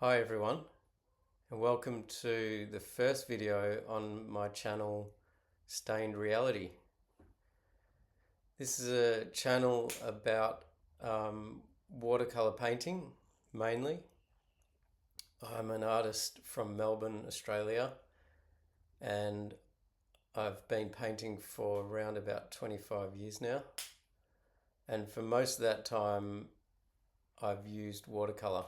Hi everyone, and welcome to the first video on my channel Stained Reality. This is a channel about watercolour painting mainly. I'm an artist from Melbourne, Australia, and I've been painting for around about 25 years now. And for most of that time, I've used watercolour.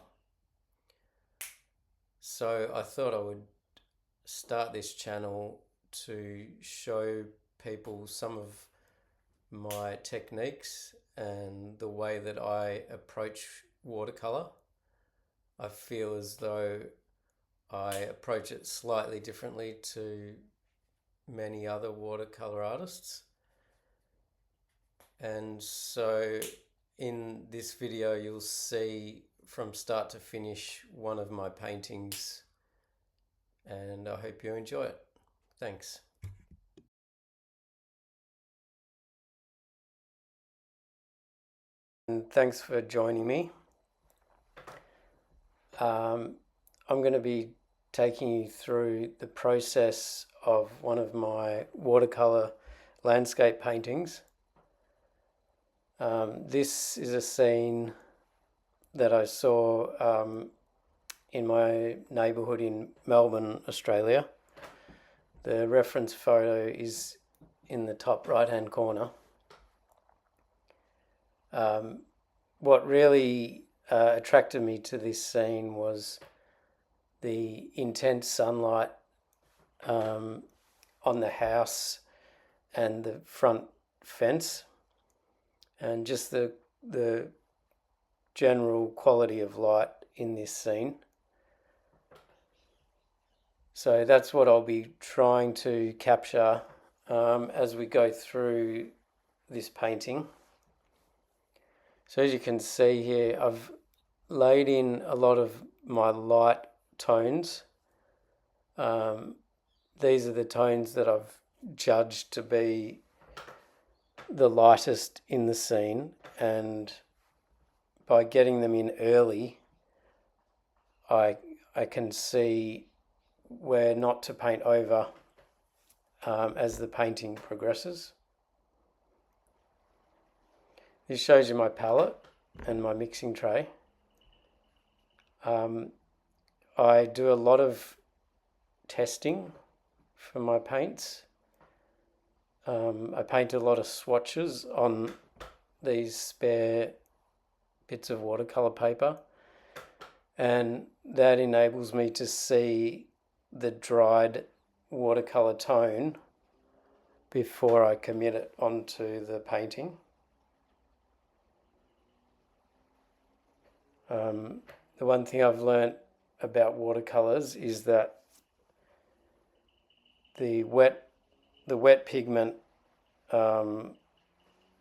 So I thought I would start this channel to show people some of my techniques and the way that I approach watercolor. I feel as though I approach it slightly differently to many other watercolor artists. And so in this video you'll see from start to finish one of my paintings, and I hope you enjoy it. Thanks. And thanks for joining me. I'm going to be taking you through the process of one of my watercolor landscape paintings. This is a scene that I saw in my neighbourhood in Melbourne, Australia. The reference photo is in the top right-hand corner. What really attracted me to this scene was the intense sunlight on the house and the front fence, and just the general quality of light in this scene. So that's what I'll be trying to capture as we go through this painting. So as you can see here, I've laid in a lot of my light tones. These are the tones that I've judged to be the lightest in the scene, and by getting them in early, I can see where not to paint over as the painting progresses. This shows you my palette and my mixing tray. I do a lot of testing for my paints. I paint a lot of swatches on these spare bits of watercolor paper, and that enables me to see the dried watercolor tone before I commit it onto the painting. The one thing I've learnt about watercolors is that the wet pigment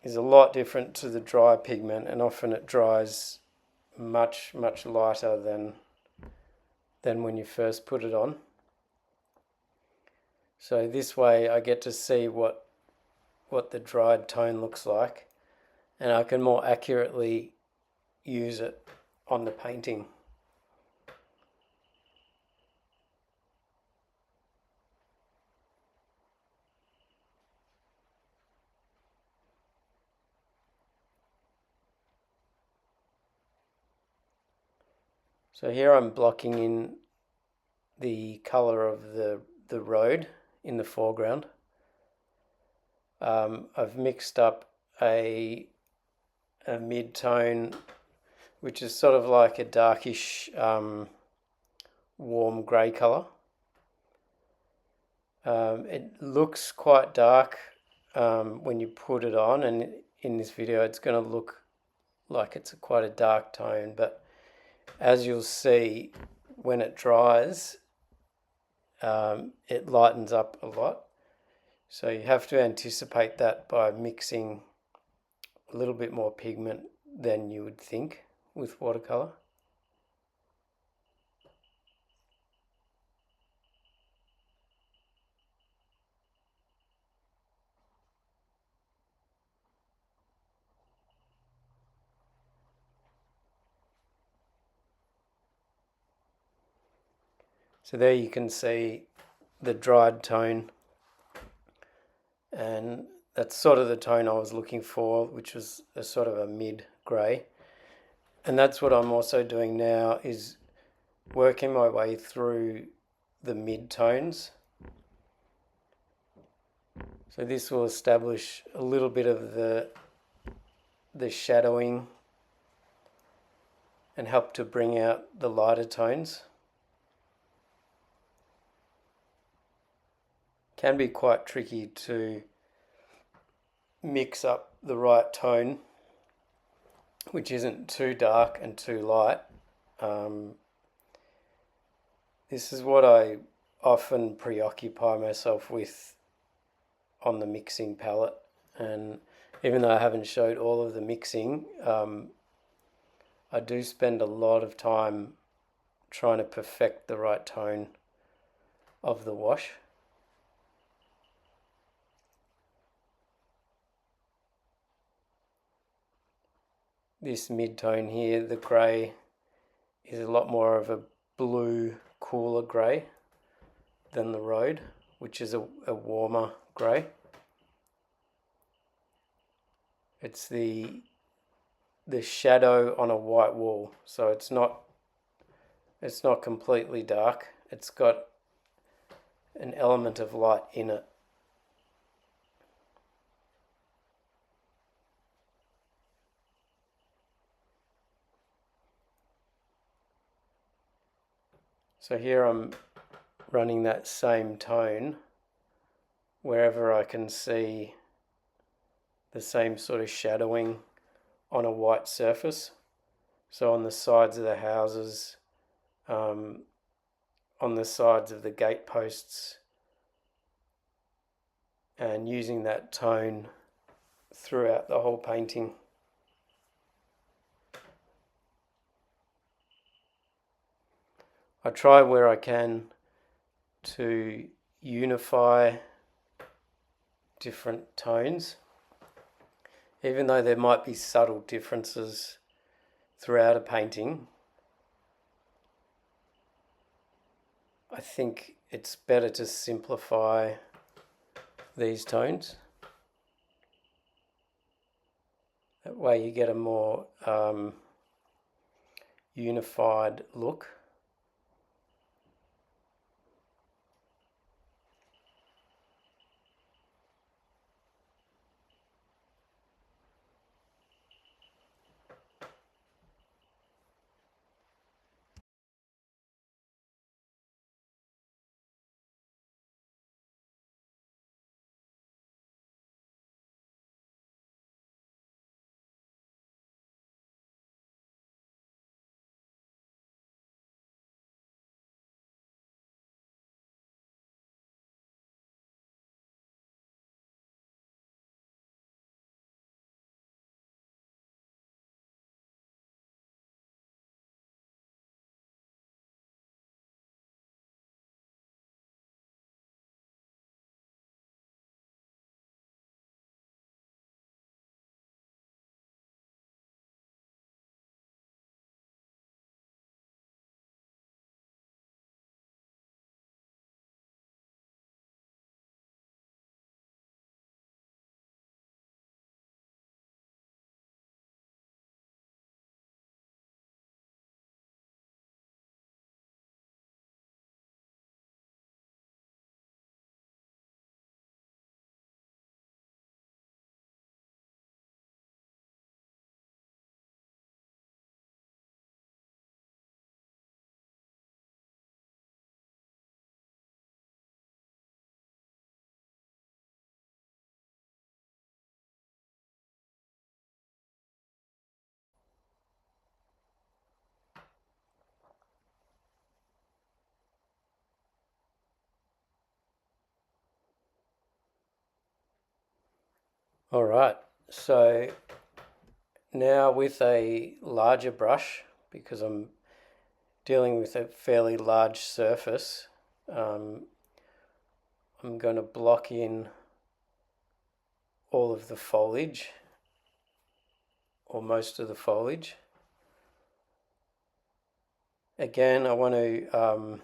is a lot different to the dry pigment, and often it dries much lighter than when you first put it on. So this way I get to see what the dried tone looks like, and I can more accurately use it on the painting. So here I'm blocking in the colour of the road in the foreground. I've mixed up a mid-tone, which is sort of like a darkish warm grey colour. It looks quite dark when you put it on, and in this video it's going to look like it's quite a dark tone, but as you'll see, when it dries, it lightens up a lot. So you have to anticipate that by mixing a little bit more pigment than you would think with watercolor. So there you can see the dried tone, and that's sort of the tone I was looking for, which was a sort of a mid-grey. And that's what I'm also doing now, is working my way through the mid-tones. So this will establish a little bit of the shadowing and help to bring out the lighter tones. Can be quite tricky to mix up the right tone, which isn't too dark and too light. This is what I often preoccupy myself with on the mixing palette, and even though I haven't showed all of the mixing, I do spend a lot of time trying to perfect the right tone of the wash. This mid-tone here, the grey, is a lot more of a blue, cooler grey than the road, which is a warmer grey. It's the shadow on a white wall, so it's not completely dark. It's got an element of light in it. So here I'm running that same tone wherever I can see the same sort of shadowing on a white surface. So on the sides of the houses, on the sides of the gate posts, and using that tone throughout the whole painting. I try where I can to unify different tones, even though there might be subtle differences throughout a painting. I think it's better to simplify these tones. That way you get a more unified look. All right, so now with a larger brush, because I'm dealing with a fairly large surface, I'm going to block in all of the foliage, or most of the foliage. Again, I want to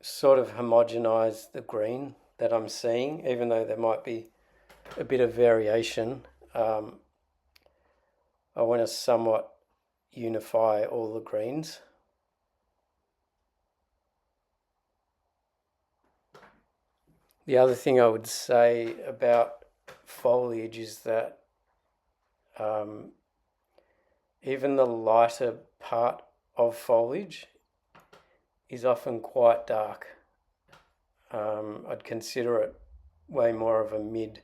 sort of homogenize the green that I'm seeing, even though there might be a bit of variation. I want to somewhat unify all the greens. The other thing I would say about foliage is that even the lighter part of foliage is often quite dark. I'd consider it way more of a mid,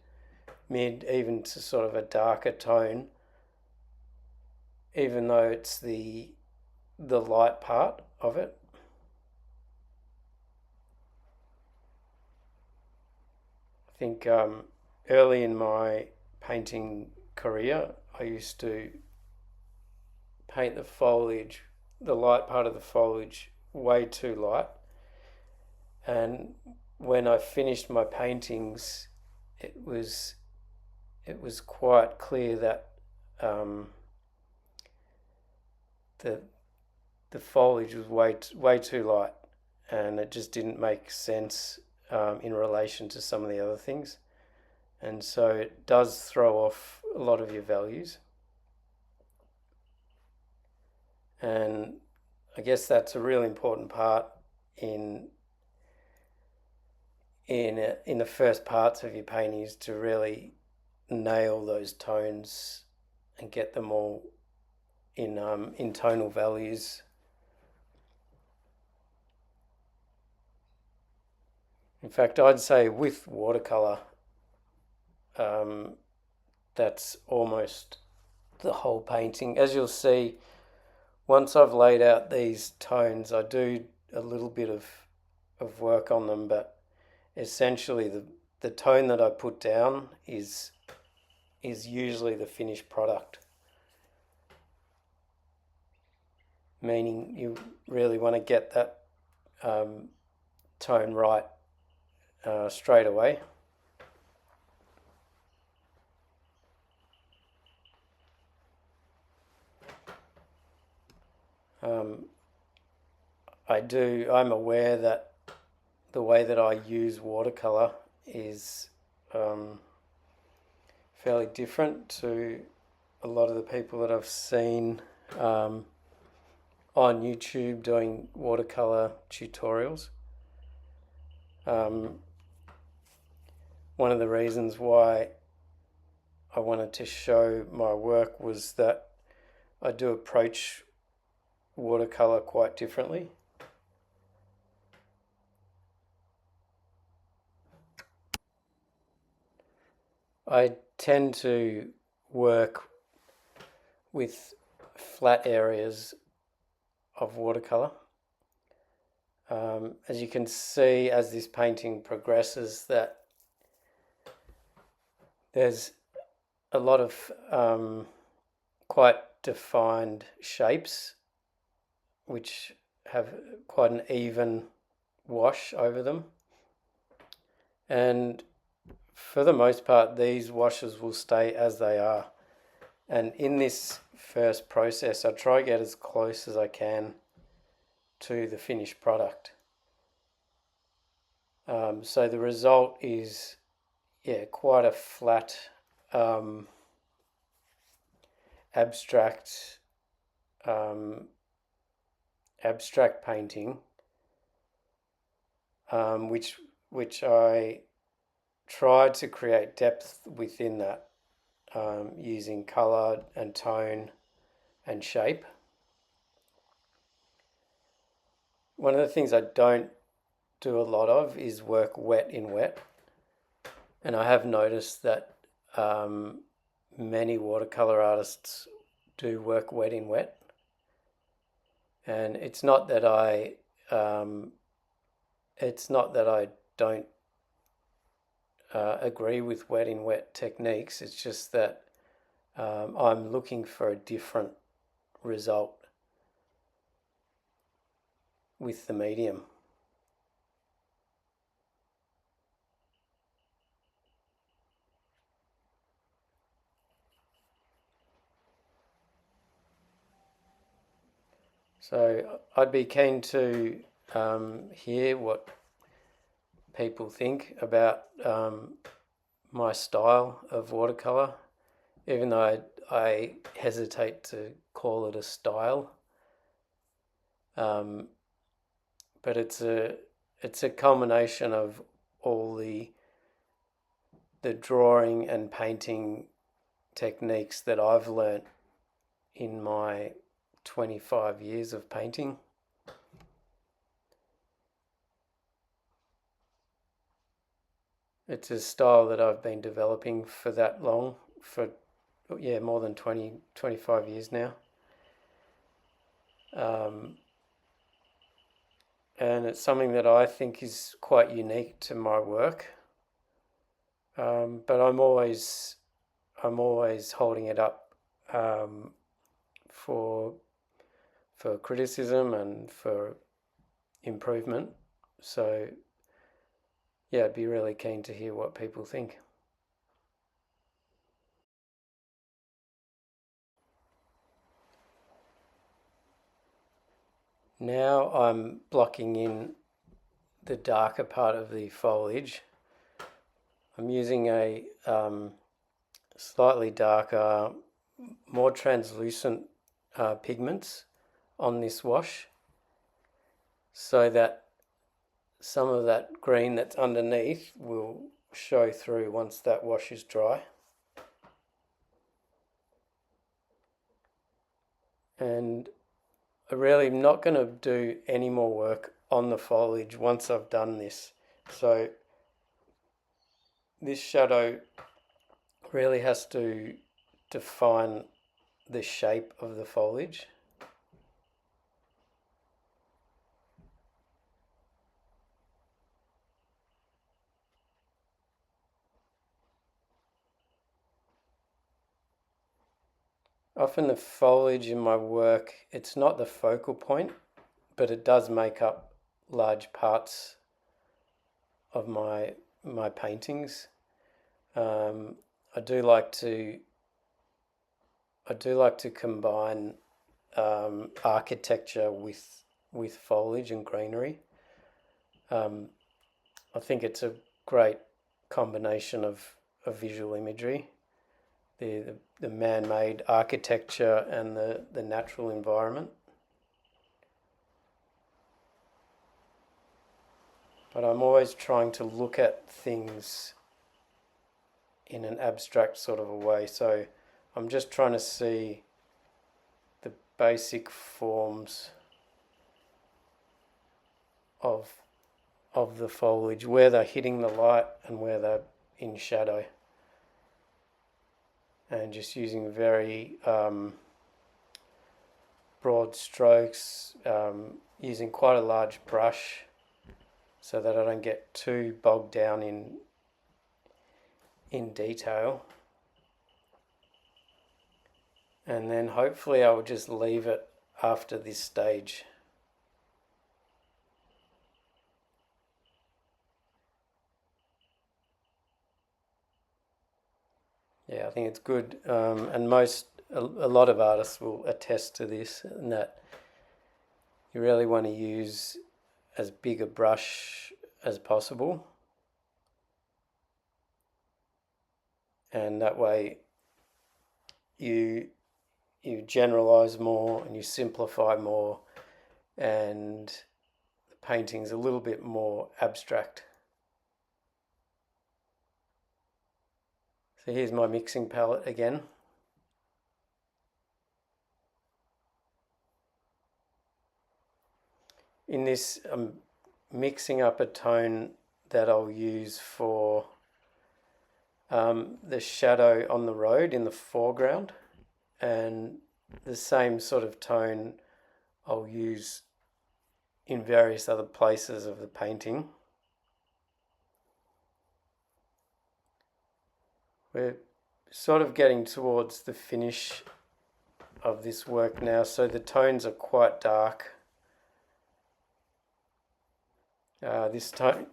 even to sort of a darker tone, even though it's the light part of it. I think early in my painting career, I used to paint the foliage, the light part of the foliage, way too light. And when I finished my paintings, it was quite clear that the foliage was way too light, and it just didn't make sense in relation to some of the other things. And so it does throw off a lot of your values. And I guess that's a really important part in the first parts of your painting, is to really nail those tones and get them all in tonal values. In fact, I'd say with watercolour, that's almost the whole painting. As you'll see, once I've laid out these tones, I do a little bit of work on them, but essentially the tone that I put down is usually the finished product. Meaning you really want to get that tone right straight away. I'm aware that the way that I use watercolour is fairly different to a lot of the people that I've seen on YouTube doing watercolour tutorials. One of the reasons why I wanted to show my work was that I do approach watercolour quite differently. I tend to work with flat areas of watercolour. As you can see, as this painting progresses, that there's a lot of quite defined shapes which have quite an even wash over them, and for the most part these washes will stay as they are. And in this first process I try to get as close as I can to the finished product. So the result is quite a flat abstract painting, which I tried to create depth within that, using colour and tone and shape. One of the things I don't do a lot of is work wet in wet, and I have noticed that many watercolour artists do work wet in wet. And it's not that I don't agree with wet in wet techniques. It's just that I'm looking for a different result with the medium. So I'd be keen to hear what people think about my style of watercolour, even though I hesitate to call it a style. But it's a culmination of all the drawing and painting techniques that I've learnt in my 25 years of painting. It's a style that I've been developing for that long, for more than 25 years now. And it's something that I think is quite unique to my work. But I'm always holding it up for criticism and for improvement. So yeah, I'd be really keen to hear what people think. Now I'm blocking in the darker part of the foliage. I'm using a slightly darker, more translucent pigments on this wash, so that some of that green that's underneath will show through once that wash is dry. And I really am not going to do any more work on the foliage once I've done this. So this shadow really has to define the shape of the foliage. Often the foliage in my work, it's not the focal point, but it does make up large parts of my paintings. I do like to combine architecture with foliage and greenery. I think it's a great combination of visual imagery, the man-made architecture and the natural environment. But I'm always trying to look at things in an abstract sort of a way. So I'm just trying to see the basic forms of the foliage, where they're hitting the light and where they're in shadow. And just using very broad strokes, using quite a large brush so that I don't get too bogged down in detail. And then hopefully I will just leave it after this stage. Yeah, I think it's good, and a lot of artists will attest to this, and that you really want to use as big a brush as possible, and that way you generalize more and you simplify more, and the painting's a little bit more abstract. So here's my mixing palette again. In this, I'm mixing up a tone that I'll use for the shadow on the road in the foreground, and the same sort of tone I'll use in various other places of the painting. We're sort of getting towards the finish of this work now, so the tones are quite dark. This tone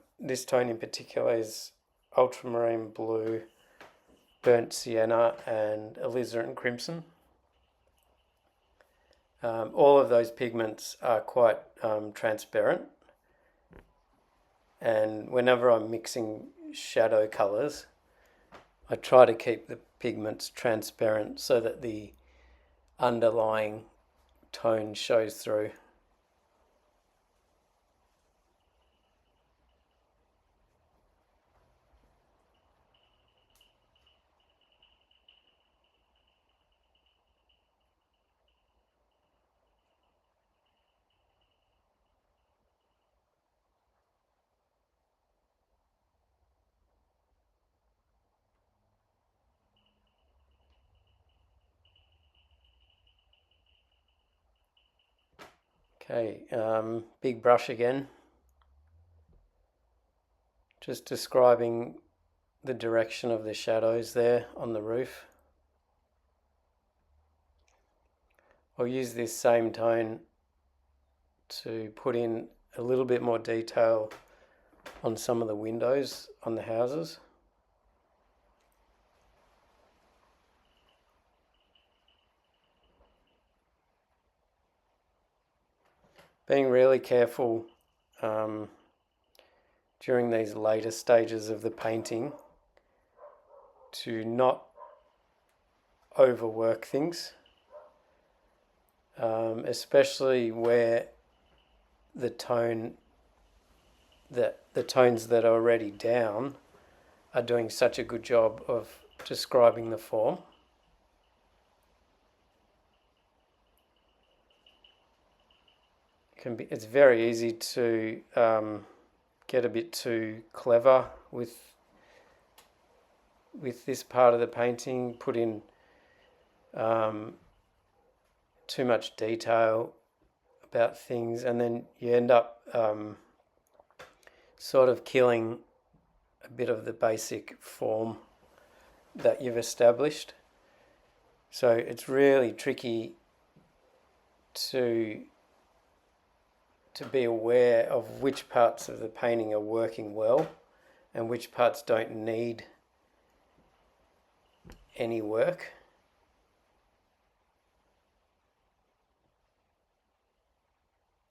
in particular is ultramarine blue, burnt sienna, and alizarin crimson. All of those pigments are quite transparent, and whenever I'm mixing shadow colours, I try to keep the pigments transparent so that the underlying tone shows through. Okay, big brush again. Just describing the direction of the shadows there on the roof. I'll use this same tone to put in a little bit more detail on some of the windows on the houses. Being really careful during these later stages of the painting to not overwork things, especially where the tones that are already down are doing such a good job of describing the form. It's very easy to get a bit too clever with this part of the painting, put in too much detail about things, and then you end up sort of killing a bit of the basic form that you've established. So it's really tricky to be aware of which parts of the painting are working well and which parts don't need any work.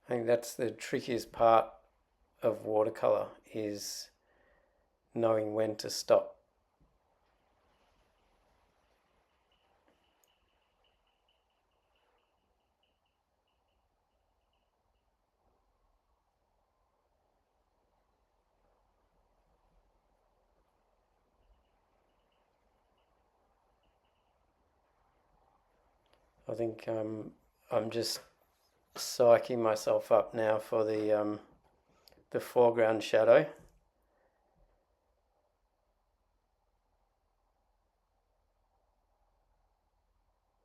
I think that's the trickiest part of watercolour, is knowing when to stop. I think I'm just psyching myself up now for the foreground shadow.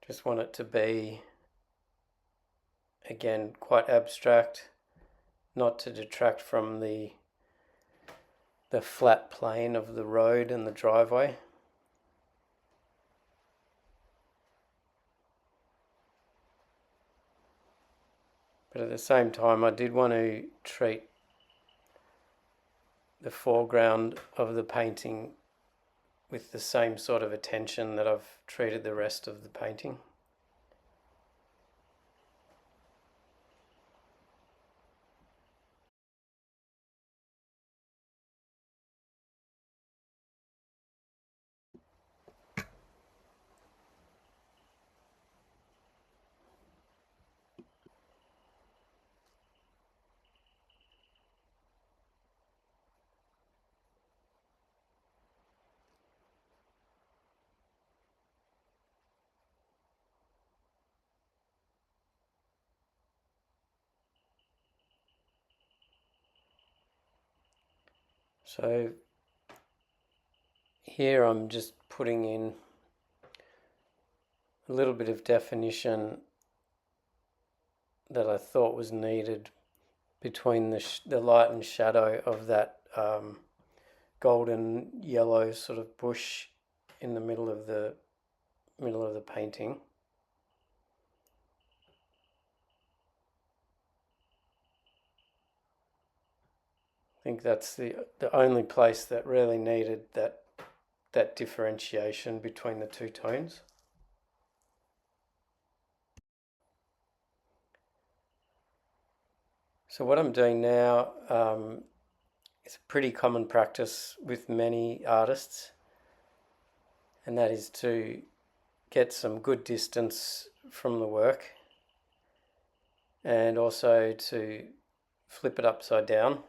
Just want it to be, again, quite abstract, not to detract from the flat plane of the road and the driveway. But at the same time, I did want to treat the foreground of the painting with the same sort of attention that I've treated the rest of the painting. So here I'm just putting in a little bit of definition that I thought was needed between the light and shadow of that golden yellow sort of bush in the middle of the painting. I think that's the only place that really needed that differentiation between the two tones. So what I'm doing now is a pretty common practice with many artists, and that is to get some good distance from the work and also to flip it upside down.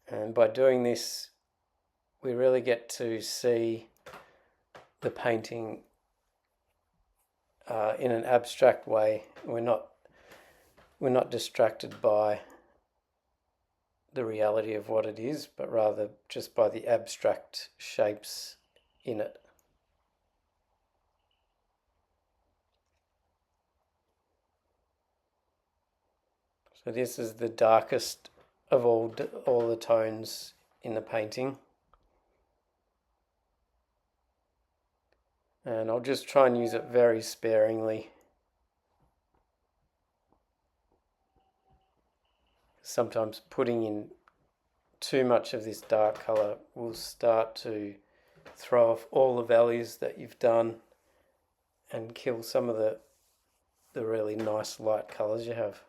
And by doing this, we really get to see the painting in an abstract way. We're not distracted by the reality of what it is, but rather just by the abstract shapes in it. So this is the darkest of all the tones in the painting. And I'll just try and use it very sparingly. Sometimes putting in too much of this dark colour will start to throw off all the values that you've done and kill some of the really nice light colours you have.